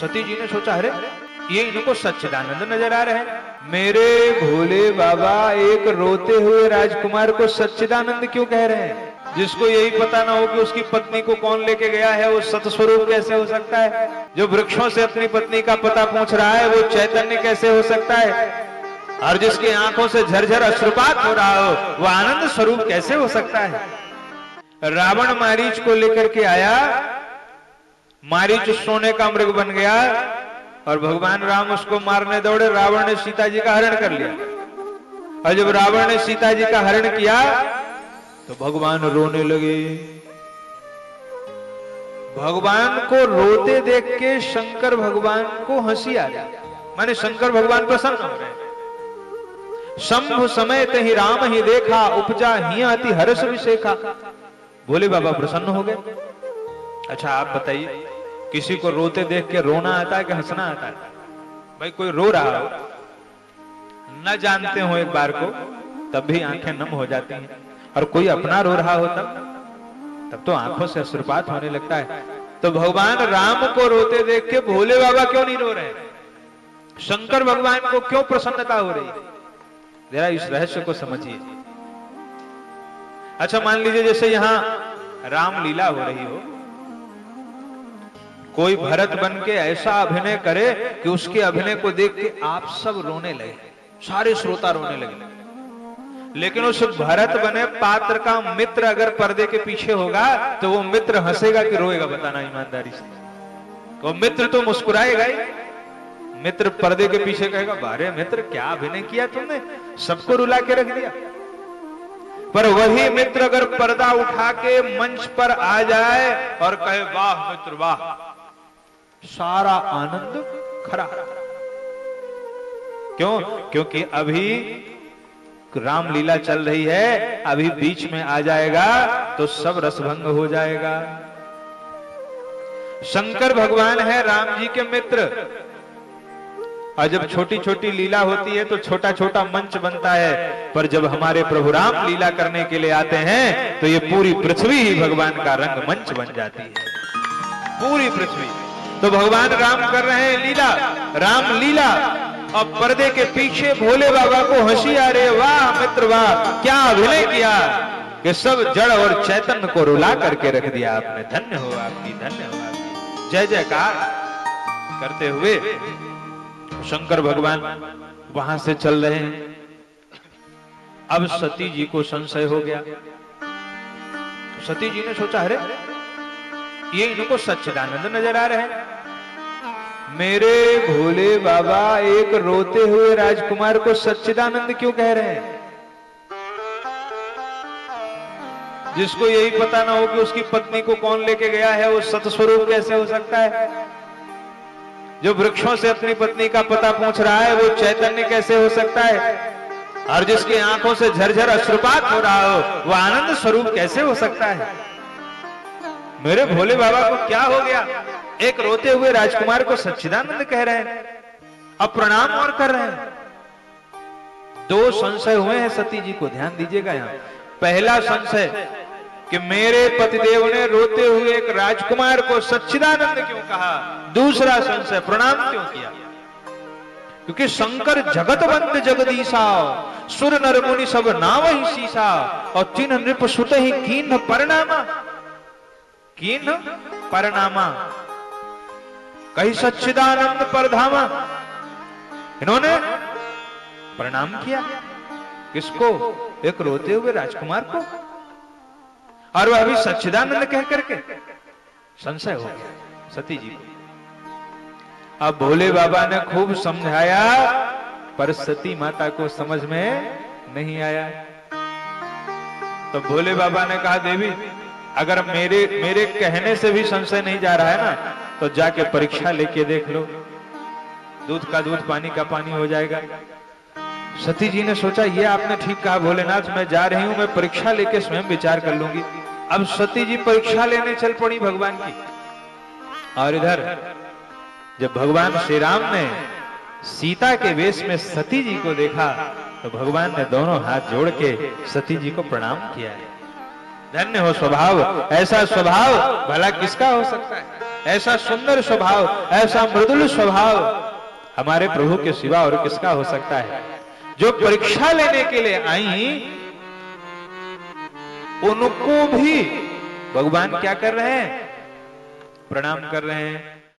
सती जी ने सोचा, अरे ये इनको सच्चिदानंद नजर आ रहे हैं। मेरे भोले बाबा एक रोते हुए राजकुमार को सच्चिदानंद क्यों कह रहे हैं? जिसको यही पता ना हो कि उसकी पत्नी को कौन लेके गया है, वो सतस्वरूप कैसे हो सकता है? जो वृक्षों से अपनी पत्नी का पता पूछ रहा है, वो चैतन्य कैसे हो सकता है? और जिसकी आंखों से झरझर अश्रुपात हो रहा हो, वो आनंद स्वरूप कैसे हो सकता है? रावण मारीच को लेकर के आया, मारीच सोने का मृग बन गया और भगवान राम उसको मारने दौड़े। रावण ने सीता जी का हरण कर लिया और जब रावण ने सीता जी का हरण किया तो भगवान रोने लगे। भगवान को रोते देख के शंकर भगवान को हंसी आ गई, माने शंकर भगवान प्रसन्न हो रहे। शंभु समेत ही राम ही देखा, उपजा ही अति हर्ष विशेखा। भोले बाबा प्रसन्न हो गए। अच्छा आप बताइए, किसी को रोते देख के रोना आता है कि हंसना आता है? भाई कोई रो रहा हो, न जानते हो एक बार को, तब भी आंखें नम हो जाती हैं, और कोई अपना रो रहा हो तब तो आंखों से अश्रुपात होने लगता है। तो भगवान राम को रोते देख के भोले बाबा क्यों नहीं रो रहे? शंकर भगवान को क्यों प्रसन्नता हो रही? जरा इस रहस्य को समझिए। अच्छा मान लीजिए जैसे यहां रामलीला हो रही हो, कोई भरत बन के ऐसा अभिनय करे कि उसके अभिनय को देख के आप सब रोने लगे, सारे श्रोता रोने लगे, लेकिन उस भरत बने पात्र का मित्र अगर पर्दे के पीछे होगा तो वो मित्र हंसेगा कि रोएगा? बताना ईमानदारी से। वो मित्र तो मुस्कुराएगा ही। मित्र पर्दे के पीछे कहेगा, बारे मित्र क्या अभिनय किया तुमने, सबको रुला के रख दिया। पर वही मित्र अगर पर्दा उठा के मंच पर आ जाए और कहे, वाह मित्र वाह, सारा आनंद खरा। क्यों? क्योंकि अभी रामलीला चल रही है, अभी बीच में आ जाएगा तो सब रसभंग हो जाएगा। शंकर भगवान है राम जी के मित्र, और जब छोटी छोटी लीला होती है तो छोटा छोटा मंच बनता है, पर जब हमारे प्रभु राम लीला करने के लिए आते हैं तो ये पूरी पृथ्वी ही भगवान का रंगमंच बन जाती है, पूरी पृथ्वी। तो भगवान राम कर रहे हैं लीला, राम लीला, और पर्दे के पीछे भोले बाबा को हंसी आ रही है, वाह मित्र वाह, क्या अभिनय किया कि सब जड़ और चैतन्य को रुला करके रख दिया आपने। धन्य हो आपकी, धन्य हो आपकी। जय जयकार करते हुए शंकर भगवान वहां से चल रहे हैं। अब सती जी को संशय हो गया। सती जी ने सोचा, अरे ये इनको सच्चिदानंद नजर आ रहे हैं। मेरे भोले बाबा एक रोते हुए राजकुमार को सच्चिदानंद क्यों कह रहे हैं? जिसको यही पता ना हो कि उसकी पत्नी को कौन लेके गया है, वो सतस्वरूप कैसे हो सकता है? जो वृक्षों से अपनी पत्नी का पता पूछ रहा है, वो चैतन्य कैसे हो सकता है? और जिसकी आंखों से झरझर अश्रुपात हो रहा हो, वो आनंद स्वरूप कैसे हो सकता है? मेरे भोले बाबा को क्या हो गया? एक रोते हुए राजकुमार को सच्चिदानंद कह रहे हैं, अब प्रणाम और कर रहे हैं। दो संशय हुए हैं सती जी को, ध्यान दीजिएगा यहां। पहला संशय कि मेरे पतिदेव ने रोते हुए एक राजकुमार को सच्चिदानंद क्यों कहा? दूसरा संशय, प्रणाम क्यों किया? क्योंकि शंकर जगत बंद जगदीशा, सुर नर मुनि सब नाम ही सीसा, और तीन नृप सुत ही कीन परिणामा, कीन परिणामा, कहीं सच्चिदानंद परधामा। इन्होंने प्रणाम किया किसको? एक रोते हुए राजकुमार को, और वह भी सच्चिदानंद कह करके। संशय हो गया सती जी को। अब भोले बाबा ने खूब समझाया, पर सती माता को समझ में नहीं आया। तो भोले बाबा ने कहा, देवी अगर मेरे कहने से भी संशय नहीं जा रहा है ना, तो जाके परीक्षा लेके देख लो, दूध का दूध पानी का पानी हो जाएगा। सती जी ने सोचा, ये आपने ठीक कहा भोलेनाथ, मैं जा रही हूं, मैं परीक्षा लेके स्वयं विचार कर लूंगी। अब सती जी परीक्षा लेने चल पड़ी भगवान की। और इधर जब भगवान श्री राम ने सीता के वेश में सती जी को देखा तो भगवान ने दोनों हाथ जोड़ के सती जी को प्रणाम किया है। धन्य हो स्वभाव, ऐसा स्वभाव भला किसका हो सकता है? ऐसा सुंदर स्वभाव, ऐसा मृदुल स्वभाव हमारे प्रभु के सिवा और किसका हो सकता है। जो परीक्षा लेने के लिए आई, उनको भी भगवान क्या कर रहे हैं? प्रणाम कर रहे हैं।